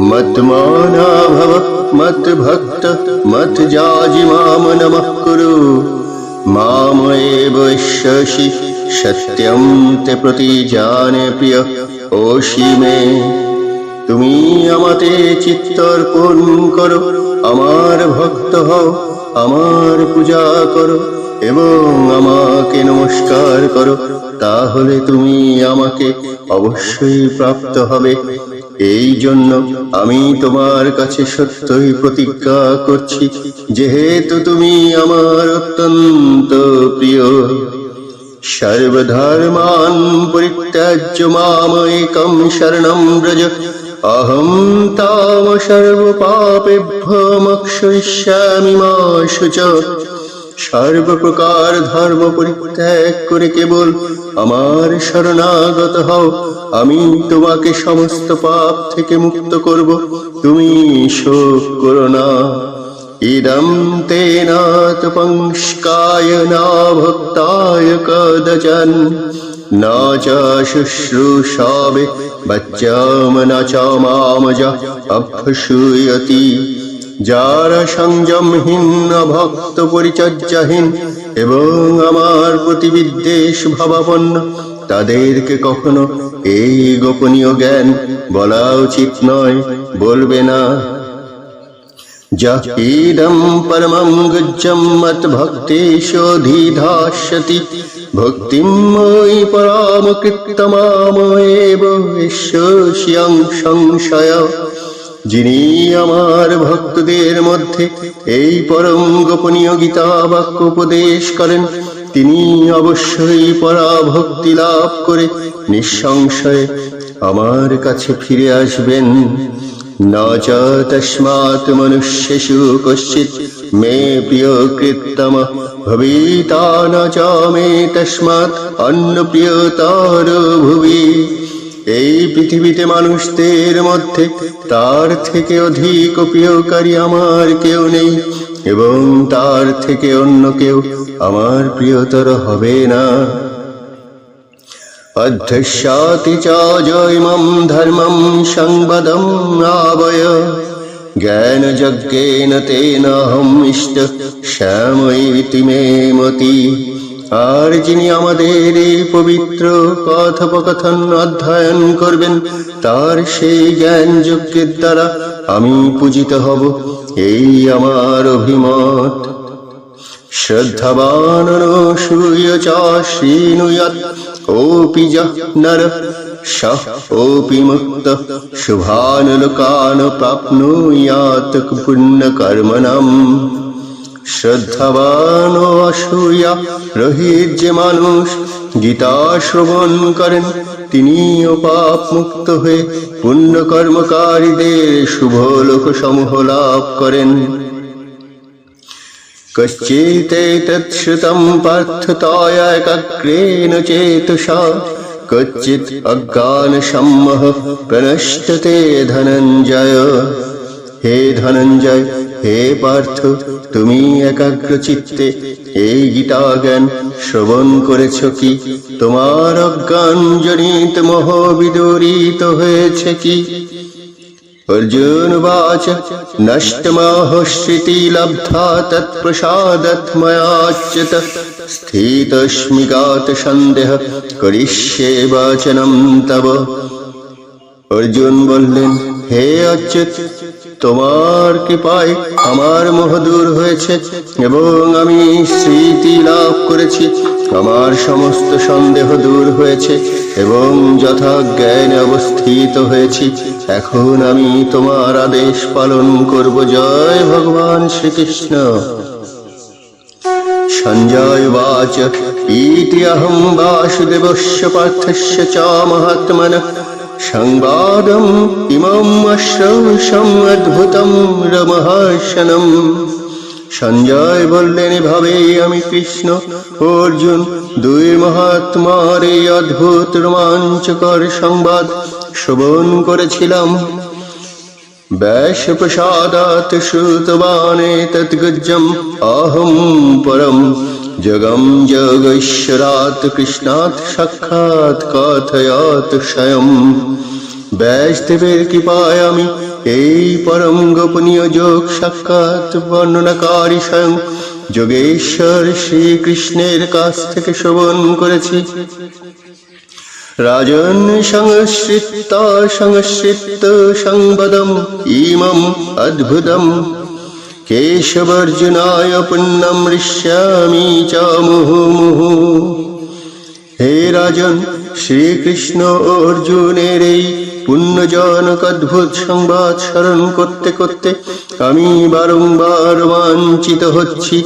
मत्माना भव मद्भक्त मद्याजी माम नमः कुरु मामएव वैश्यसि सत्यं ते प्रति जाने प्रिय ओषि मे তুমি আমাতে চিত্তর্পণ করো, আমার ভক্ত হও, আমার পূজা করো এবং আমাকে নমস্কার করো, তাহলে তুমি আমাকে অবশ্যই প্রাপ্ত হবে। এই জন্য আমি তোমার কাছে সত্যই প্রতিজ্ঞা করছি, যেহেতু তুমি আমার অত্যন্ত প্রিয়। সর্বধর্মান পরিত্যাজ্য মাম একম শরণং ব্রজ अहं ताम सर्वपापेभ्यो मोक्षयिष्यामि मा शुच। সর্বপ্রকার ধর্ম পরিত্যাগ করে কেবল আমার শরণাগত হও, আমি তোমাকে সমস্ত পাপ থেকে মুক্ত করব, তুমি শোক করো না। ইদং তেনাতপংস্কায় না ভক্তায় কদচন না চ শুশ্রূষাবে বচ্চাম না চ মামজ অভ্যসূয়তি। যারা সংযমহীন, ভক্ত পরিচর্যাহীন এবং আমার প্রতি বিদ্বেষ ভাবাপন্ন, তাদেরকে কখনো এই গোপনীয় জ্ঞান বলা উচিত নয়, বলবে না। ইদং পরমং গুহ্যং মদ্ভক্তেষধিধাস্যতি ভক্তিম ময়ি পরাম কৃত্যমামেব বিশ্বস্যং সংশয়। যিনি আমার ভক্তদের মধ্যে এই পরম গোপনীয় গীতা বাক্য উপদেশ করেন, তিনি অবশ্যই পরাভক্তি লাভ করে নিঃসংশয়ে আমার কাছে ফিরে আসবেন। না চ তস্মাৎ মনুষ্যেষু কশ্চিৎ মে প্রিয় কৃত্তম ভবিতা না চ মে তস্মাৎ অন্য প্রিয়তর ভুবি। এই পৃথিবীতে মানুষদের মধ্যে তার থেকে অধিক প্রিয়কারী আমার কেউ নেই এবং তার থেকে অন্য কেউ আমার প্রিয়তর হবে না। অধ্যস্যাতি চ জৈমং ধর্মং সংবদং আবয় জ্ঞানযজ্ঞেন তেনাহম ইষ্ট শ্যামইতি মে মতি। আর যিনি আমাদের এই পবিত্র কথোপকথন অধ্যয়ন করবেন, তার সেই জ্ঞান যজ্ঞের দ্বারা আমি পূজিত হব, এই আমার অভিমত। শ্রদ্ধাবান অনুসূয় চ শৃণুয়াৎ ওপি যঃ নরঃ সঃ ওপি মুক্তঃ শুভান লোকান প্রাপ্নুয়াৎ পুণ্যকর্মণাম। শ্রদ্ধাবান ও অসূয়া রহিত যে মানুষ গীতা শ্রবণ করেন, তিনিও পাপ মুক্ত হয়ে পুণ্যকর্মকারীদের শুভ লোক সমূহ লাভ করেন। কশ্চিৎ শ্রুতং পার্থ তয়া একাগ্রেণ চেতসা কচ্চিৎ অজ্ঞান সম্মোহ প্রনষ্টতে ধনঞ্জয়। হে ধনঞ্জয়, হে পার্থ, তুমি একাগ্র চিত্তে এই গীতা জ্ঞান শ্রবণ করেছ কি? তোমার অজ্ঞান জনিত মোহ বিদূরিত হয়েছে কি? অর্জুন বাচ নষ্টমোহস্মৃতি লব্ধা তৎপ্রসাদাৎ ময়াচ্যুত স্থিতস্মি গাত সন্দেহ করিষ্যে বচনং তব। অর্জুন বললেন, হে অচ্যুত, তোমার কৃপায় আমার মোহ দূর হয়েছে এবং আমি স্মৃতি লাভ করেছি। আমার সমস্ত সন্দেহ দূর হয়েছে এবং যথা জ্ঞানে অবস্থিত হয়েছি। এখন আমি তোমার আদেশ পালন করব। জয় ভগবান শ্রীকৃষ্ণ। সঞ্জয় উবাচ ইতি অহং বাসুদেবস্য পার্থস্য চ মহাত্মনঃ সংবাদম ইমম অশ্রৌষম অদ্ভুতম রমহর্ষণম। সঞ্জয় বললেন, এভাবেই আমি কৃষ্ণ ও অর্জুন দুই মহাত্মার এই অদ্ভুত রোমাঞ্চকর সংবাদ শ্রবণ করেছিলাম। ব্যাসপ্রসাদাৎ শ্রুতবানে তদ্গুজ্জম অহম পরম জগম যোগৈশ্বরাৎ কৃষ্ণাৎ সাক্ষাৎ কথয়াৎ স্বয়ং। ব্যাসদেবের কৃপায় আমি এই পরম গোপনীয় যোগ সাক্ষাৎ বর্ণনাকারী স্বয়ং যোগেশ্বর শ্রীকৃষ্ণের কাছ থেকে শ্রবণ করেছি। রাজন সংশ্রিত সংবদম ইমম অদ্ভুতম কেশবর্জুনায় পুণ্যম ঋষ্যামি চ মুহুর্মুহু। হে রাজন, শ্রীকৃষ্ণ ও অর্জুনের এই পুণ্যজনক অদ্ভুত সংবাদ স্মরণ করতে করতে আমি বারংবার রোমাঞ্চিত হচ্ছি।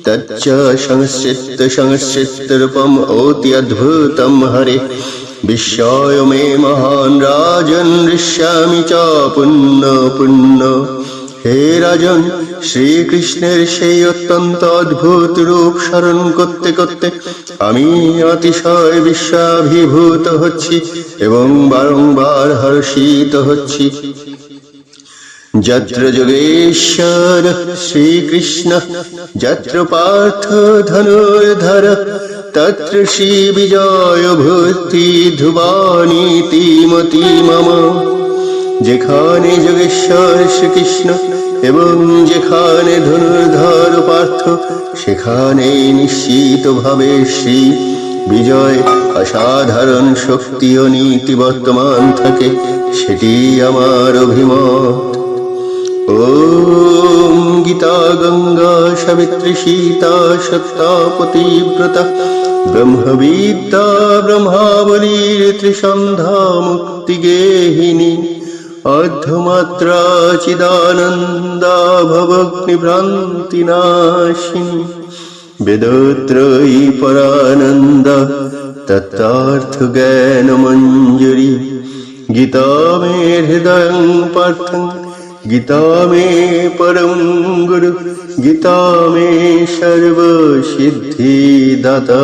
তচ্চ সংশ্রিত রূপম অতি অদ্ভুতম হরে বিস্ময় মে মহান রাজন ঋষ্যামি চ পুণ্য। হে রাজন, শ্রীকৃষ্ণের সেই অত্যন্ত অদ্ভুত রূপ স্মরণ করতে করতে আমি অতিশয় বিস্মাভিভূত হচ্ছি এবং বারংবার হর্ষিত হচ্ছি। যত্র যোগেশ্বর শ্রীকৃষ্ণ যত্র পার্থ ধনুর্ধর তত্র শ্রী বিজয় ভূতি ধ্রুবানীতি মতি মম। যেখানে যোগেশ্বর শ্রীকৃষ্ণ এবং যেখানে ধনুর্ধর পার্থ, সেখানে নিশ্চিতভাবে শ্রী বিজয় অসাধারণ শক্তি ও নীতি বর্তমান থাকে, সেটি আমার অভিমত। ওম গীতা গঙ্গা সাবিত্রী সীতা সত্তা পতিব্রতা ব্রহ্মবিদ্যা ব্রহ্মাবলীর ত্রিসন্ধ্যা মুক্তিগেহিনী অর্ধমাত্রা চিদানন্দা ভবগ্নিভ্রান্তিনাশিনী বেদত্রয়ী পরানন্দা তত্ত্বার্থ জ্ঞান মঞ্জুরি। গীতা মে হৃদয়ং পার্থং গীতা মে পরম গুরু গীতা মে সর্বসিদ্ধিদাতা।